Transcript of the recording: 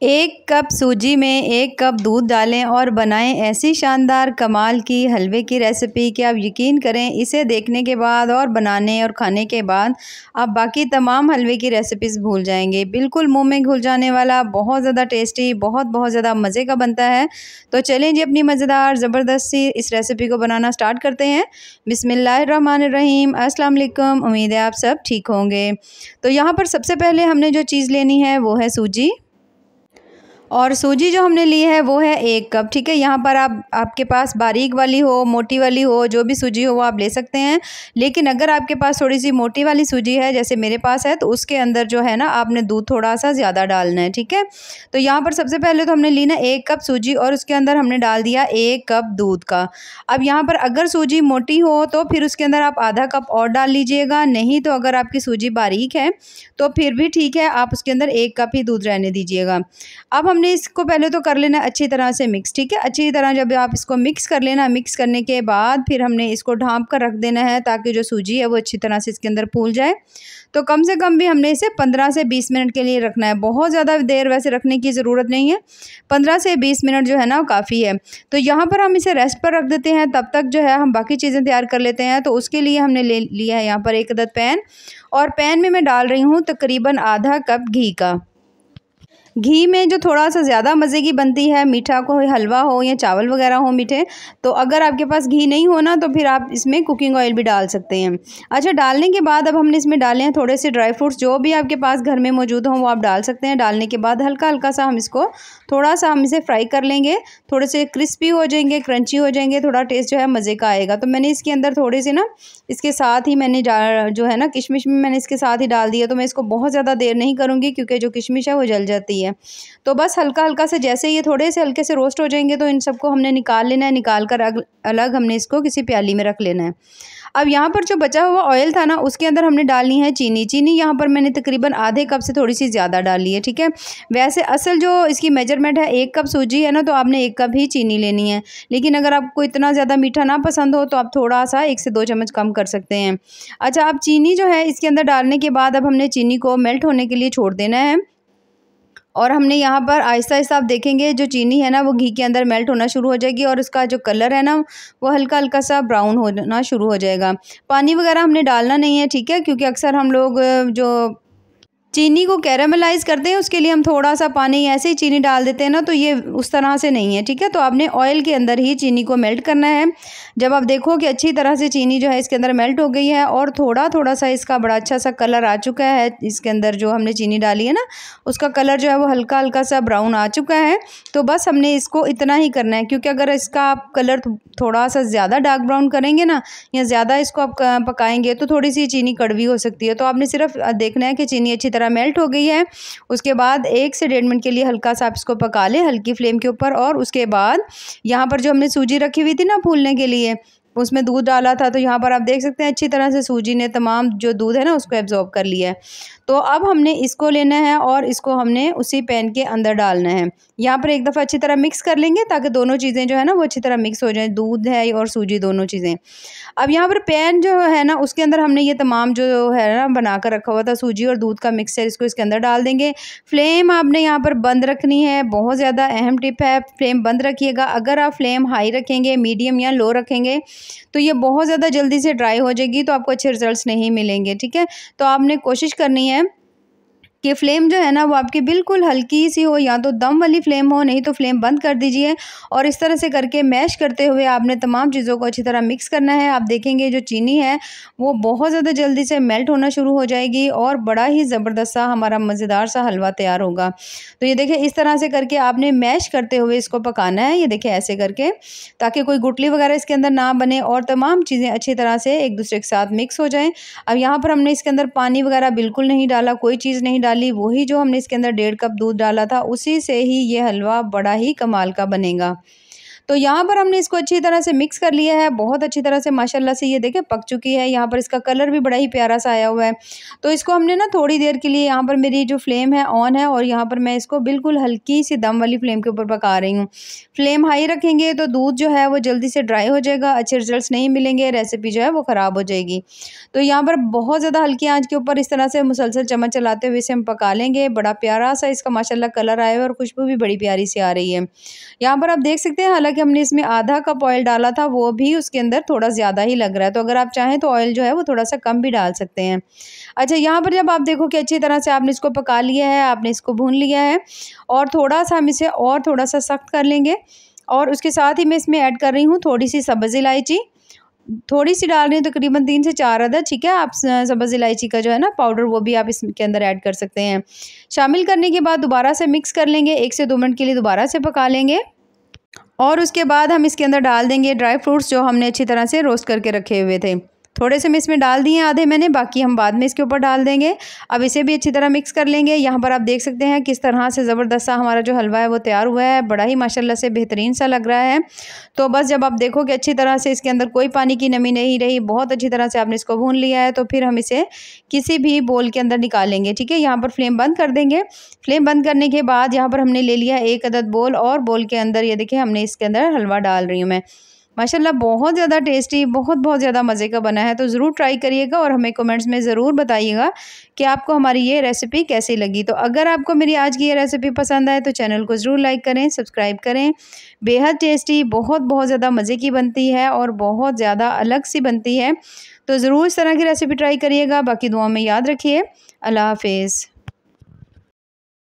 1 cup सूजी में 1 cup दूध डालें और बनाएं ऐसी शानदार कमाल की हलवे की रेसिपी कि आप यकीन करें इसे देखने के बाद और बनाने और खाने के बाद आप बाकी तमाम हलवे की रेसिपीज़ भूल जाएंगे। बिल्कुल मुंह में घुल जाने वाला, बहुत ज़्यादा टेस्टी, बहुत ज़्यादा मज़े का बनता है। तो चलें जी, अपनी मज़ेदार ज़बरदस्त सी इस रेसिपी को बनाना स्टार्ट करते हैं। बिस्मिल्लाहिर्रहमानिर्रहीम। अस्सलाम वालेकुम। उम्मीद है आप सब ठीक होंगे। तो यहाँ पर सबसे पहले हमने जो चीज़ लेनी है वो है सूजी। और सूजी जो हमने ली है वो है 1 कप। ठीक है, यहाँ पर आपके पास बारीक वाली हो, मोटी वाली हो, जो भी सूजी हो वो आप ले सकते हैं। लेकिन अगर आपके पास थोड़ी सी मोटी वाली सूजी है, जैसे मेरे पास है, तो उसके अंदर जो है ना आपने दूध थोड़ा सा ज़्यादा डालना है। ठीक है, तो यहाँ पर सबसे पहले तो हमने ली ना 1 कप सूजी और उसके अंदर हमने डाल दिया 1 कप दूध का। अब यहाँ पर अगर सूजी मोटी हो तो फिर उसके अंदर आप आधा कप और डाल लीजिएगा, नहीं तो अगर आपकी सूजी बारीक है तो फिर भी ठीक है, आप उसके अंदर 1 कप ही दूध रहने दीजिएगा। अब हमने इसको पहले तो कर लेना अच्छी तरह से मिक्स। ठीक है, अच्छी तरह जब आप इसको मिक्स कर लेना, मिक्स करने के बाद फिर हमने इसको ढाँप कर रख देना है ताकि जो सूजी है वो अच्छी तरह से इसके अंदर फूल जाए। तो कम से कम भी हमने इसे 15 से 20 मिनट के लिए रखना है। बहुत ज़्यादा देर वैसे रखने की ज़रूरत नहीं है, 15 से 20 मिनट जो है ना काफ़ी है। तो यहाँ पर हम इसे रेस्ट पर रख देते हैं, तब तक जो है हम बाकी चीज़ें तैयार कर लेते हैं। तो उसके लिए हमने ले लिया है यहाँ पर 1 अदद पैन, और पैन में मैं डाल रही हूँ तकरीबन आधा कप घी का। घी में जो थोड़ा सा ज़्यादा मज़े की बनती है, मीठा को हलवा हो या चावल वगैरह हो मीठे, तो अगर आपके पास घी नहीं हो ना तो फिर आप इसमें कुकिंग ऑयल भी डाल सकते हैं। अच्छा, डालने के बाद अब हमने इसमें डाले हैं थोड़े से ड्राई फ्रूट्स, जो भी आपके पास घर में मौजूद हों वो आप डाल सकते हैं। डालने के बाद हल्का हल्का सा हम इसको थोड़ा सा हम इसे फ्राई कर लेंगे, थोड़े से क्रिस्पी हो जाएंगे, क्रंची हो जाएंगे, थोड़ा टेस्ट जो है मज़े का आएगा। तो मैंने इसके अंदर थोड़े से ना इसके साथ ही मैंने जो है ना किशमिश में मैंने इसके साथ ही डाल दिया। तो मैं इसको बहुत ज़्यादा देर नहीं करूँगी क्योंकि जो किशमिश है वो जल जाती है। तो बस हल्का हल्का से जैसे ये थोड़े से हल्के से रोस्ट हो जाएंगे तो इन सबको हमने निकाल लेना है। निकाल कर अलग हमने इसको किसी प्याली में रख लेना है। अब यहाँ पर जो बचा हुआ ऑयल था ना उसके अंदर हमने डालनी है चीनी। चीनी यहाँ पर मैंने तकरीबन आधे कप से थोड़ी सी ज़्यादा डाली है। ठीक है, वैसे असल जो इसकी मेजरमेंट है 1 कप सूजी है ना, तो आपने 1 कप ही चीनी लेनी है। लेकिन अगर आपको इतना ज़्यादा मीठा ना पसंद हो तो आप थोड़ा सा 1 से 2 चम्मच कम कर सकते हैं। अच्छा, अब चीनी जो है इसके अंदर डालने के बाद अब हमने चीनी को मेल्ट होने के लिए छोड़ देना है। और हमने यहाँ पर आहिस्ता आहिस्ता आप देखेंगे जो चीनी है ना वो घी के अंदर मेल्ट होना शुरू हो जाएगी और उसका जो कलर है ना वो हल्का हल्का सा ब्राउन होना शुरू हो जाएगा। पानी वगैरह हमने डालना नहीं है। ठीक है, क्योंकि अक्सर हम लोग जो चीनी को कैरामलाइज़ करते हैं उसके लिए हम थोड़ा सा पानी ऐसे ही चीनी डाल देते हैं ना, तो ये उस तरह से नहीं है। ठीक है, तो आपने ऑयल के अंदर ही चीनी को मेल्ट करना है। जब आप देखो कि अच्छी तरह से चीनी जो है इसके अंदर मेल्ट हो गई है और थोड़ा थोड़ा सा इसका बड़ा अच्छा सा कलर आ चुका है, इसके अंदर जो हमने चीनी डाली है ना उसका कलर जो है वो हल्का हल्का सा ब्राउन आ चुका है। तो बस हमने इसको इतना ही करना है, क्योंकि अगर इसका आप कलर थोड़ा सा ज़्यादा डार्क ब्राउन करेंगे ना या ज़्यादा इसको आप पकाएंगे तो थोड़ी सी चीनी कड़वी हो सकती है। तो आपने सिर्फ देखना है कि चीनी अच्छी तरह मेल्ट हो गई है। उसके बाद 1 से 1.5 मिनट के लिए हल्का सा आप इसको पका लें हल्की फ्लेम के ऊपर। और उसके बाद यहाँ पर जो हमने सूजी रखी हुई थी ना फूलने के लिए, उसमें दूध डाला था, तो यहाँ पर आप देख सकते हैं अच्छी तरह से सूजी ने तमाम जो दूध है ना उसको एब्जॉर्ब कर लिया है। तो अब हमने इसको लेना है और इसको हमने उसी पैन के अंदर डालना है। यहाँ पर एक दफ़ा अच्छी तरह मिक्स कर लेंगे ताकि दोनों चीज़ें जो है ना वो अच्छी तरह मिक्स हो जाएं, दूध है और सूजी दोनों चीज़ें। अब यहाँ पर पैन जो है ना उसके अंदर हमने ये तमाम जो है ना बना कर रखा हुआ था सूजी और दूध का मिक्सचर, इसको इसके अंदर डाल देंगे। फ्लेम आपने यहाँ पर बंद रखनी है, बहुत ज़्यादा अहम टिप है, फ्लेम बंद रखिएगा। अगर आप फ्लेम हाई रखेंगे, मीडियम या लो रखेंगे तो ये बहुत ज़्यादा जल्दी से ड्राई हो जाएगी, तो आपको अच्छे रिजल्ट्स नहीं मिलेंगे। ठीक है, तो आपने कोशिश करनी है कि फ्लेम जो है ना वो आपकी बिल्कुल हल्की सी हो, या तो दम वाली फ्लेम हो, नहीं तो फ्लेम बंद कर दीजिए। और इस तरह से करके मैश करते हुए आपने तमाम चीज़ों को अच्छी तरह मिक्स करना है। आप देखेंगे जो चीनी है वो बहुत ज़्यादा जल्दी से मेल्ट होना शुरू हो जाएगी और बड़ा ही ज़बरदस्त सा हमारा मज़ेदार सा हलवा तैयार होगा। तो ये देखिए इस तरह से करके आपने मैश करते हुए इसको पकाना है, ये देखिए ऐसे करके, ताकि कोई गुठली वगैरह इसके अंदर ना बने और तमाम चीज़ें अच्छी तरह से एक दूसरे के साथ मिक्स हो जाएँ। अब यहाँ पर हमने इसके अंदर पानी वगैरह बिल्कुल नहीं डाला, कोई चीज़ नहीं डाली। वही जो हमने इसके अंदर 1.5 कप दूध डाला था उसी से ही ये हलवा बड़ा ही कमाल का बनेगा। तो यहाँ पर हमने इसको अच्छी तरह से मिक्स कर लिया है, बहुत अच्छी तरह से माशाल्लाह से ये देखें पक चुकी है। यहाँ पर इसका कलर भी बड़ा ही प्यारा सा आया हुआ है। तो इसको हमने ना थोड़ी देर के लिए, यहाँ पर मेरी जो फ्लेम है ऑन है और यहाँ पर मैं इसको बिल्कुल हल्की सी दम वाली फ्लेम के ऊपर पका रही हूँ। फ्लेम हाई रखेंगे तो दूध जो है वो जल्दी से ड्राई हो जाएगा, अच्छे रिजल्ट्स नहीं मिलेंगे, रेसिपी जो है वो ख़राब हो जाएगी। तो यहाँ पर बहुत ज़्यादा हल्की आंच के ऊपर इस तरह से मुसलसल चम्मच चलाते हुए इसे हम पका लेंगे। बड़ा प्यारा सा इसका माशाल्लाह कलर आया है और खुशबू भी बड़ी प्यारी सी आ रही है। यहाँ पर आप देख सकते हैं, हालांकि हमने इसमें आधा कप ऑयल डाला था, वो भी उसके अंदर थोड़ा ज़्यादा ही लग रहा है। तो अगर आप चाहें तो ऑयल जो है वो थोड़ा सा कम भी डाल सकते हैं। अच्छा, यहाँ पर जब आप देखो कि अच्छी तरह से आपने इसको पका लिया है, आपने इसको भून लिया है और थोड़ा सा हम इसे और थोड़ा सा सख्त कर लेंगे। और उसके साथ ही मैं इसमें ऐड कर रही हूँ थोड़ी सी सब्ज़ इलायची, थोड़ी सी डाल रही हूँ, तकरीबन 3 से 4 अदद, ठीक है। आप सब्ज़ इलायची का जो है ना पाउडर वो भी आप इसके अंदर ऐड कर सकते हैं। शामिल करने के बाद दोबारा से मिक्स कर लेंगे, 1 से 2 मिनट के लिए दोबारा से पका लेंगे। और उसके बाद हम इसके अंदर डाल देंगे ड्राई फ्रूट्स जो हमने अच्छी तरह से रोस्ट करके रखे हुए थे। थोड़े से मैं इसमें डाल दिए, आधे मैंने, बाकी हम बाद में इसके ऊपर डाल देंगे। अब इसे भी अच्छी तरह मिक्स कर लेंगे। यहाँ पर आप देख सकते हैं किस तरह से ज़बरदस्त सा हमारा जो हलवा है वो तैयार हुआ है, बड़ा ही माशाल्लाह से बेहतरीन सा लग रहा है। तो बस जब आप देखो कि अच्छी तरह से इसके अंदर कोई पानी की नमी नहीं रही, बहुत अच्छी तरह से आपने इसको भून लिया है, तो फिर हम इसे किसी भी बोल के अंदर निकालेंगे, ठीक है। यहाँ पर फ्लेम बंद कर देंगे। फ्लेम बंद करने के बाद यहाँ पर हमने ले लिया 1 अदद बोल, और बोल के अंदर ये देखिए हमने इसके अंदर हलवा डाल रही हूँ मैं। माशाल्लाह बहुत ज़्यादा टेस्टी, बहुत ज़्यादा मज़े का बना है। तो ज़रूर ट्राई करिएगा और हमें कमेंट्स में ज़रूर बताइएगा कि आपको हमारी ये रेसिपी कैसी लगी। तो अगर आपको मेरी आज की ये रेसिपी पसंद आए तो चैनल को ज़रूर लाइक करें, सब्सक्राइब करें। बेहद टेस्टी, बहुत ज़्यादा मज़े की बनती है और बहुत ज़्यादा अलग सी बनती है। तो ज़रूर इस तरह की रेसिपी ट्राई करिएगा। बाकी दुआ में याद रखिए। अल्लाह हाफिज़।